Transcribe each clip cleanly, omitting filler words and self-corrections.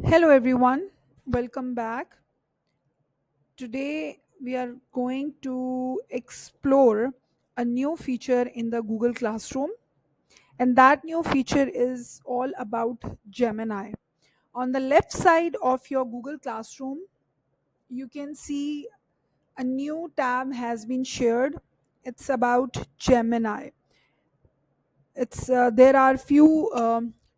Hello, everyone. Welcome back. Today, we are going to explore a new feature in the Google Classroom, and that new feature is all about Gemini. On the left side of your Google Classroom, you can see a new tab has been shared. It's about Gemini. It's There are few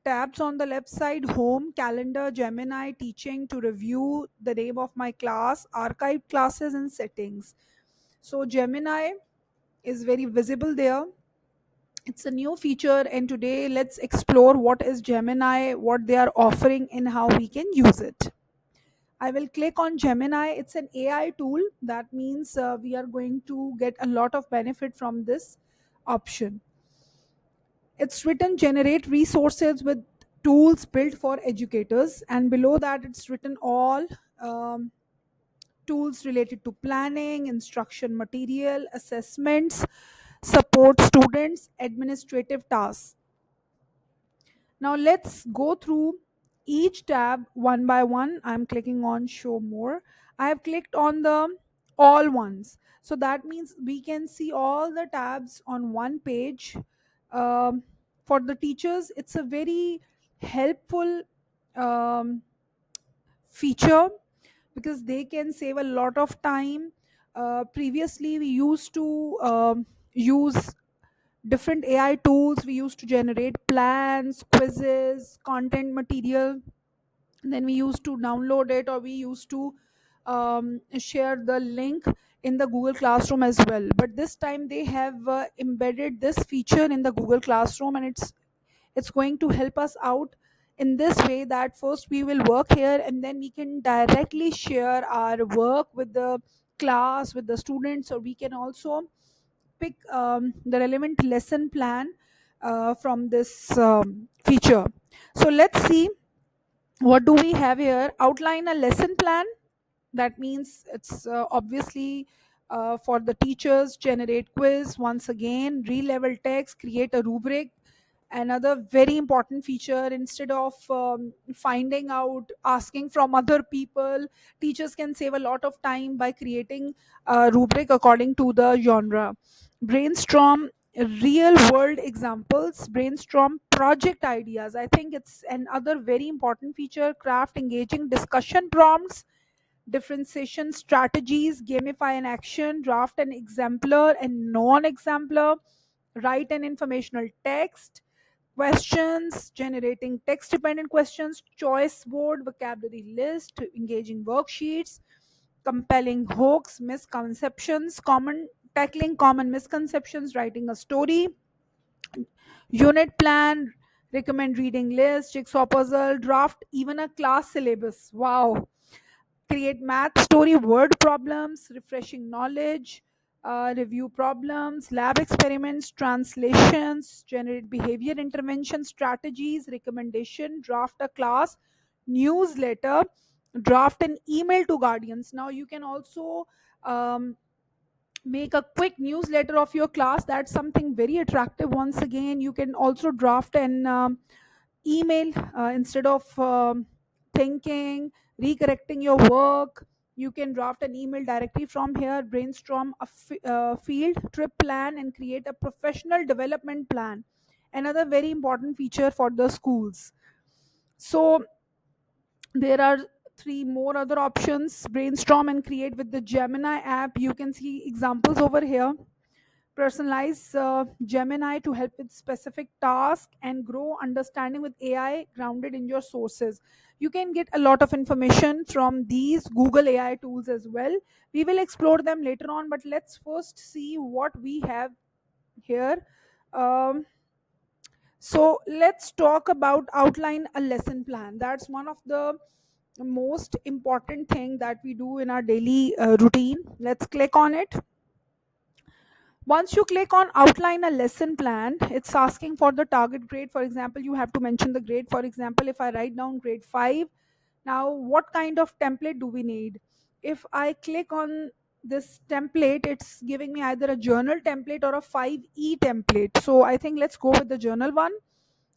tabs on the left side: home, calendar, Gemini, teaching, to review, the name of my class, archived classes, and settings. So Gemini is very visible there. It's a new feature, and today let's explore what is Gemini, what they are offering, and how we can use it. I will click on Gemini. It's an AI tool. That means we are going to get a lot of benefit from this option. It's written generate resources with tools built for educators, and below that it's written all um, tools related to planning, instruction material, assessments, support students, administrative tasks. Now let's go through each tab one by one. I'm clicking on show more. I have clicked on the all ones. So that means we can see all the tabs on one page. Um, for the teachers, it's a very helpful um, feature because they can save a lot of time. Previously, we used to use different AI tools. We used to generate plans, quizzes, content material. Then we used to download it, or we used to share the link in the Google Classroom as well. But this time they have embedded this feature in the Google Classroom, and it's going to help us out in this way that first we will work here, and then we can directly share our work with the class, with the students, or we can also pick the relevant lesson plan from this feature. So let's see what do we have here. Outline a lesson plan. That means it's obviously for the teachers. Generate quiz, once again re-level text, create a rubric. Another very important feature: instead of finding out, asking from other people, teachers can save a lot of time by creating a rubric according to the genre. Brainstorm real world examples, brainstorm project ideas. I think it's another very important feature. Craft engaging discussion prompts, differentiation strategies, gamify an action, draft an exemplar and non-exemplar, write an informational text, questions, generating text dependent questions, choice board, vocabulary list, engaging worksheets, compelling hooks, misconceptions, common tackling common misconceptions, writing a story, unit plan, recommend reading list, jigsaw puzzle, draft even a class syllabus. Wow. Create math story word problems, refreshing knowledge, review problems, lab experiments, translations, generate behavior intervention strategies, recommendation, draft a class newsletter, draft an email to guardians. Now you can also um, make a quick newsletter of your class. That's something very attractive. Once again, you can also draft an email instead of thinking, recorrecting your work. You can draft an email directly from here, brainstorm a field trip plan, and create a professional development plan. Another very important feature for the schools. So there are three more other options: brainstorm and create with the Gemini app. You can see examples over here. Personalize Gemini to help with specific task, and grow understanding with AI grounded in your sources. You can get a lot of information from these Google AI tools as well. We will explore them later on, but let's first see what we have here. um, so let's talk about outline a lesson plan. That's one of the most important thing that we do in our daily routine. Let's click on it. Once you click on outline a lesson plan, it's asking for the target grade. For example, you have to mention the grade. For example, if I write down grade 5, now what kind of template do we need? If I click on this template, it's giving me either a journal template or a 5E template. So I think let's go with the journal one.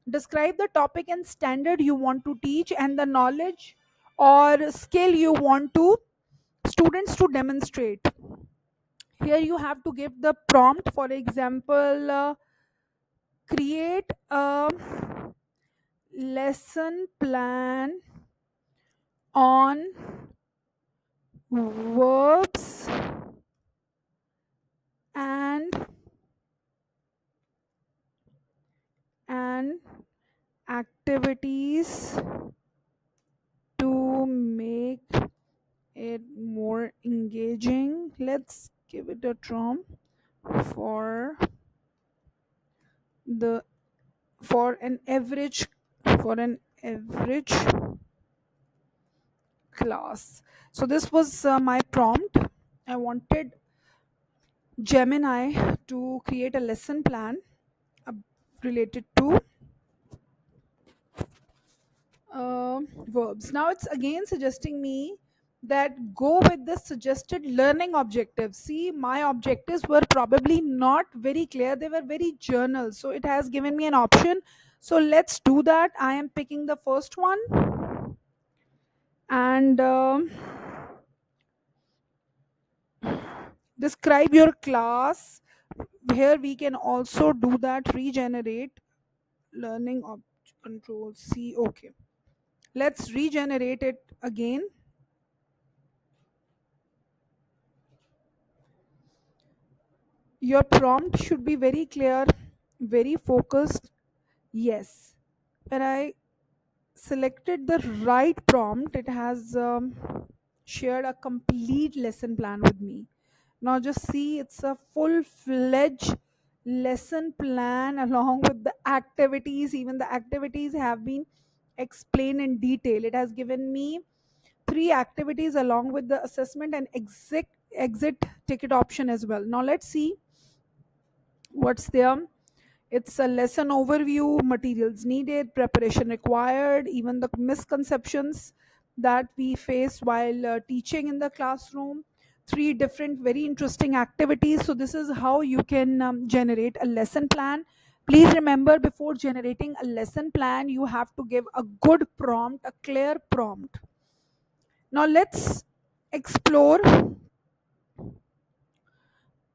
Describe the topic and standard you want to teach and the knowledge or skill you want to students to demonstrate. Here you have to give the prompt. For example, create a lesson plan on verbs and and activities to make it more engaging. Let's give it a try for the for an average for an average class. So this was my prompt. I wanted Gemini to create a lesson plan uh, related to verbs. Now it's again suggesting me that go with the suggested learning objectives. See, my objectives were probably not very clear, they were very journal. So it has given me an option. So let's do that. I am picking the first one, and describe your class. Here we can also do that, regenerate learning control C. Okay, let's regenerate it again. Your prompt should be very clear, very focused. Yes, when I selected the right prompt, it has shared a complete lesson plan with me. Now just see, it's a full-fledged lesson plan along with the activities. Even the activities have been explained in detail. It has given me three activities along with the assessment and exit ticket option as well. Now let's see what's there. It's a lesson overview, materials needed, preparation required, even the misconceptions that we face while teaching in the classroom, three different very interesting activities. So this is how you can generate a lesson plan. Please remember, before generating a lesson plan, you have to give a good prompt, a clear prompt. Now let's explore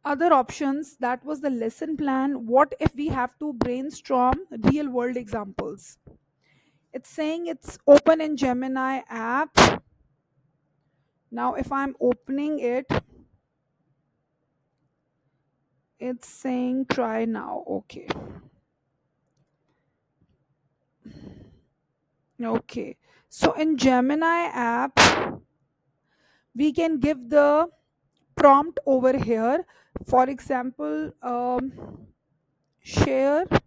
other options. That was the lesson plan. What if we have to brainstorm real world examples? It's saying it's open in Gemini app. Now if I'm opening it, it's saying try now. Okay. Okay, so in Gemini app we can give the prompt over here. For example, share. It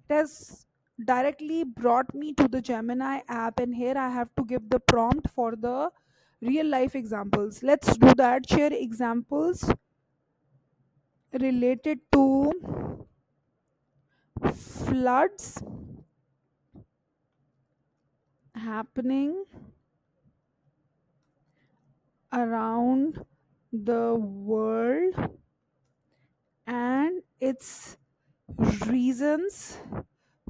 has directly brought me to the Gemini app, and here I have to give the prompt for the real life examples. Let's do that. Share examples related to floods happening around the world and its reasons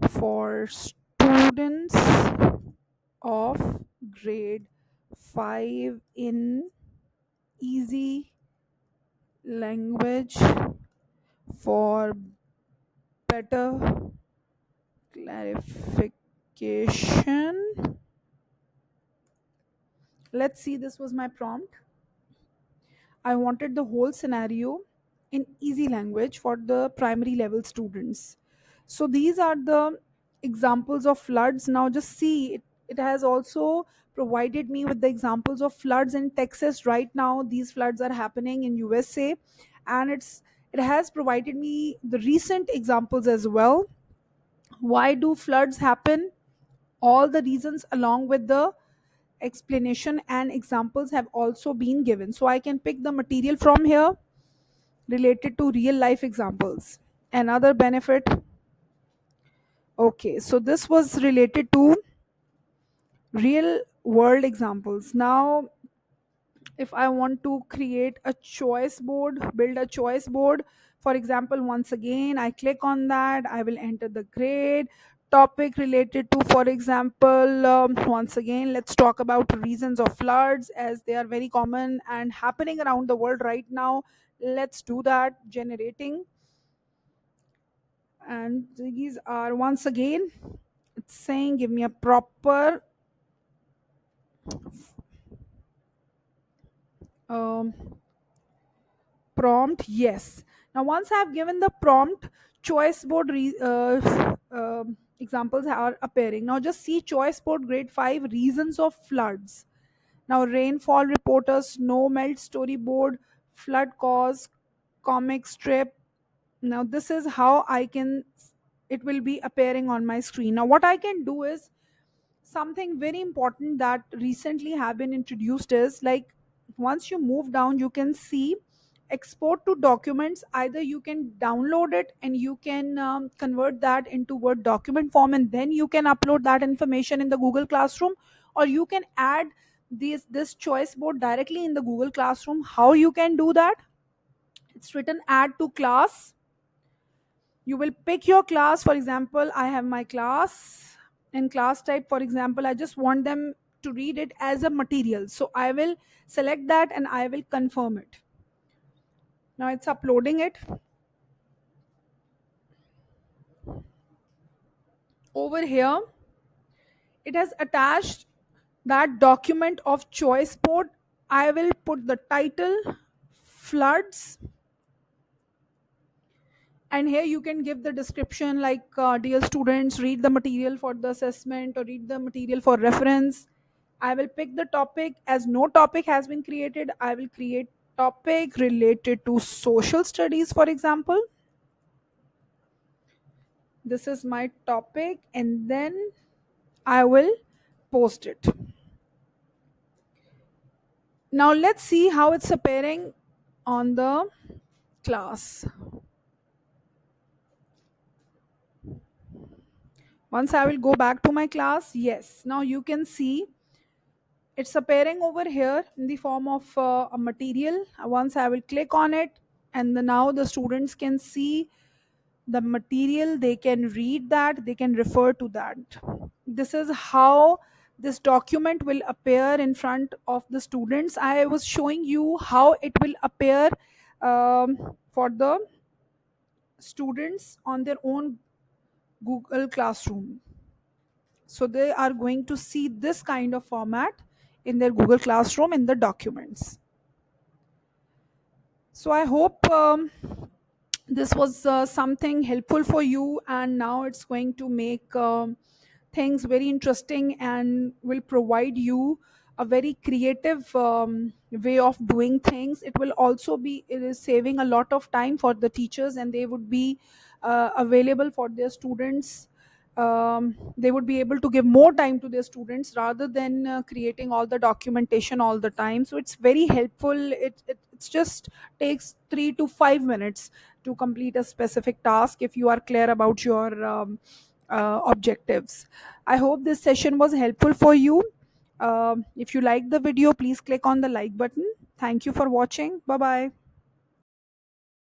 for students of grade 5 in easy language for better clarification. Let's see, this was my prompt. I wanted the whole scenario in easy language for the primary level students. So these are the examples of floods. Now just see, it has also provided me with the examples of floods in Texas right now. These floods are happening in USA, and it has provided me the recent examples as well. Why do floods happen? All the reasons along with the explanation and examples have also been given. So I can pick the material from here related to real life examples. Another benefit. Okay, so this was related to real world examples. Now if I want to create a choice board, build a choice board, for example, once again I click on that, I will enter the grade topic related to, for example, once again, let's talk about reasons of floods, as they are very common and happening around the world right now. Let's do that. Generating, and these are, once again, it's saying give me a proper um, prompt. Yes. Now once I have given the prompt, choice board examples are appearing. Now just see choice board grade 5 reasons of floods. Now rainfall reporters, snow melt storyboard, flood cause, comic strip. Now this is how I can, it will be appearing on my screen. Now what I can do is something very important that recently have been introduced is like, once you move down you can see export to documents. Either you can download it and you can convert that into word document form, and then you can upload that information in the Google Classroom, or you can add this choice board directly in the Google Classroom. How you can do that? It's written add to class. You will pick your class. For example, I have my class, in class type, for example, I just want them to read it as a material, so I will select that and I will confirm it. Now it's uploading it. Over here it has attached that document of choice board. I will put the title floods, and here you can give the description like, dear students, read the material for the assessment or read the material for reference. I will pick the topic. As no topic has been created, I will create topic related to social studies, for example. This is my topic, and then I will post it. Now let's see how it's appearing on the class. Once I will go back to my class, yes, now you can see it's appearing over here in the form of a material. Once I will click on it, and now the students can see the material, they can read that, they can refer to that. This is how this document will appear in front of the students. I was showing you how it will appear for the students on their own Google Classroom. So they are going to see this kind of format in their Google Classroom in the documents. So I hope this was something helpful for you, and now it's going to make things very interesting and will provide you a very creative way of doing things. It will also be, it is saving a lot of time for the teachers, and they would be available for their students. They would be able to give more time to their students rather than creating all the documentation all the time. So it's very helpful. It's just takes 3 to 5 minutes to complete a specific task if you are clear about your objectives. I hope this session was helpful for you. If you like the video, please click on the like button. Thank you for watching. Bye bye.